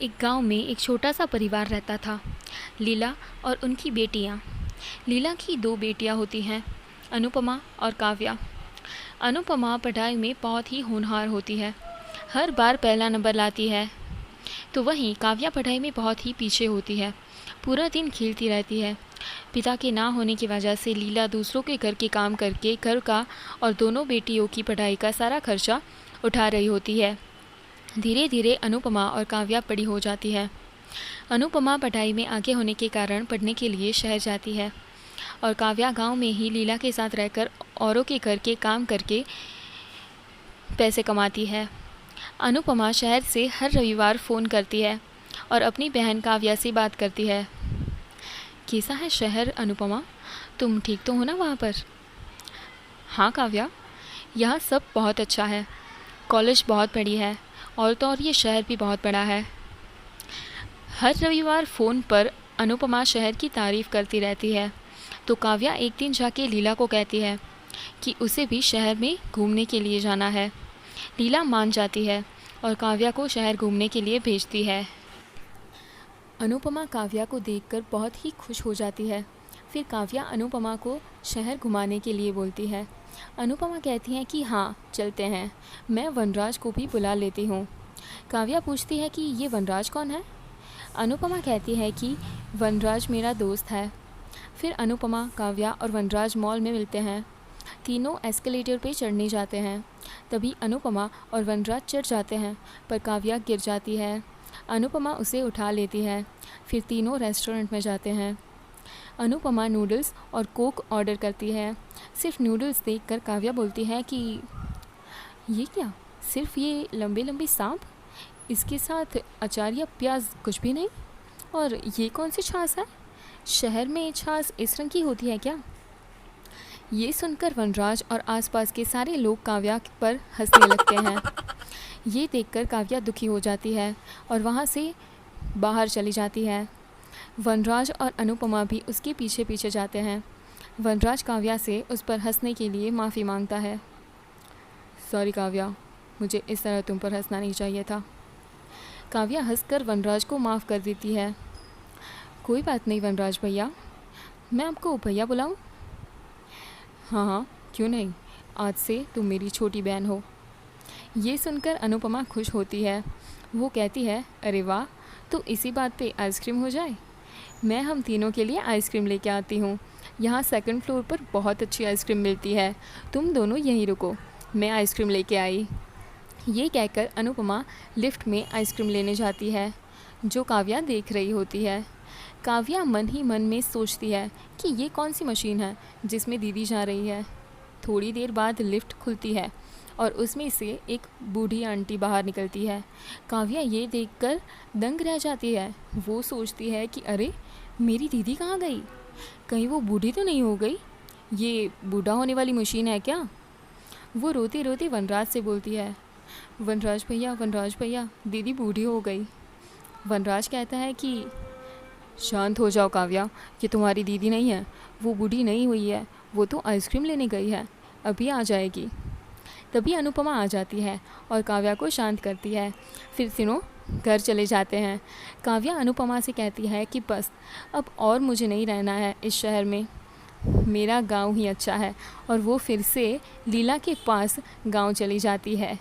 एक गांव में एक छोटा सा परिवार रहता था। लीला और उनकी बेटियां। लीला की दो बेटियां होती हैं, अनुपमा और काव्या। अनुपमा पढ़ाई में बहुत ही होनहार होती है, हर बार पहला नंबर लाती है। तो वहीं काव्या पढ़ाई में बहुत ही पीछे होती है, पूरा दिन खेलती रहती है। पिता के ना होने की वजह से लीला दूसरों के घर के काम करके घर का और दोनों बेटियों की पढ़ाई का सारा खर्चा उठा रही होती है। धीरे धीरे अनुपमा और काव्या बड़ी हो जाती है। अनुपमा पढ़ाई में आगे होने के कारण पढ़ने के लिए शहर जाती है और काव्या गांव में ही लीला के साथ रहकर औरों के घर के काम करके पैसे कमाती है। अनुपमा शहर से हर रविवार फ़ोन करती है और अपनी बहन काव्या से बात करती है। कैसा है शहर अनुपमा? तुम ठीक तो हो ना वहाँ पर? हाँ काव्या, यहाँ सब बहुत अच्छा है। कॉलेज बहुत बड़ी है और तो और ये शहर भी बहुत बड़ा है। हर रविवार फ़ोन पर अनुपमा शहर की तारीफ़ करती रहती है। तो काव्या एक दिन जाके लीला को कहती है कि उसे भी शहर में घूमने के लिए जाना है। लीला मान जाती है और काव्या को शहर घूमने के लिए भेजती है। अनुपमा काव्या को देखकर बहुत ही खुश हो जाती है। फिर काव्या अनुपमा को शहर घुमाने के लिए बोलती है। अनुपमा कहती है कि हाँ चलते हैं, मैं वनराज को भी बुला लेती हूँ। काव्या पूछती है कि ये वनराज कौन है? अनुपमा कहती है कि वनराज मेरा दोस्त है। फिर अनुपमा, काव्या और वनराज मॉल में मिलते हैं। तीनों एस्केलेटर पे चढ़ने जाते हैं। तभी अनुपमा और वनराज चढ़ जाते हैं, पर काव्या गिर जाती है। अनुपमा उसे उठा लेती है। फिर तीनों रेस्टोरेंट में जाते हैं। अनुपमा नूडल्स और कोक ऑर्डर करती है। सिर्फ नूडल्स देखकर काव्या बोलती है कि ये क्या, सिर्फ ये लंबे लंबे सांप, इसके साथ अचार या प्याज कुछ भी नहीं। और ये कौन सी छाछ है? शहर में छाछ इस रंग की होती है क्या? ये सुनकर वनराज और आसपास के सारे लोग काव्या पर हंसने लगते हैं। ये देखकर काव्या दुखी हो जाती है और वहाँ से बाहर चली जाती है। वनराज और अनुपमा भी उसके पीछे पीछे जाते हैं। वनराज काव्या से उस पर हंसने के लिए माफ़ी मांगता है। सॉरी काव्या, मुझे इस तरह तुम पर हंसना नहीं चाहिए था। काव्या हंसकर वनराज को माफ़ कर देती है। कोई बात नहीं वनराज भैया, मैं आपको भैया बुलाऊं? हाँ हाँ, क्यों नहीं, आज से तुम मेरी छोटी बहन हो। ये सुनकर अनुपमा खुश होती है। वो कहती है, अरे वाह, तो इसी बात पे आइसक्रीम हो जाए। मैं हम तीनों के लिए आइसक्रीम लेके आती हूँ। यहाँ सेकंड फ्लोर पर बहुत अच्छी आइसक्रीम मिलती है, तुम दोनों यहीं रुको, मैं आइसक्रीम लेके आई। ये कहकर अनुपमा लिफ्ट में आइसक्रीम लेने जाती है, जो काव्या देख रही होती है। काव्या मन ही मन में सोचती है कि ये कौन सी मशीन है जिसमें दीदी जा रही है। थोड़ी देर बाद लिफ्ट खुलती है और उसमें से एक बूढ़ी आंटी बाहर निकलती है। काव्या ये देखकर दंग रह जाती है। वो सोचती है कि अरे मेरी दीदी कहाँ गई, कहीं वो बूढ़ी तो नहीं हो गई, ये बूढ़ा होने वाली मशीन है क्या? वो रोते रोते वनराज से बोलती है, वनराज भैया, दीदी बूढ़ी हो गई। वनराज कहता है कि शांत हो जाओ काव्या, ये तुम्हारी दीदी नहीं है, वो बूढ़ी नहीं हुई है, वो तो आइसक्रीम लेने गई है, अभी आ जाएगी। तभी अनुपमा आ जाती है और काव्या को शांत करती है। फिर तीनों घर चले जाते हैं। काव्या अनुपमा से कहती है कि बस अब और मुझे नहीं रहना है इस शहर में, मेरा गांव ही अच्छा है। और वो फिर से लीला के पास गांव चली जाती है।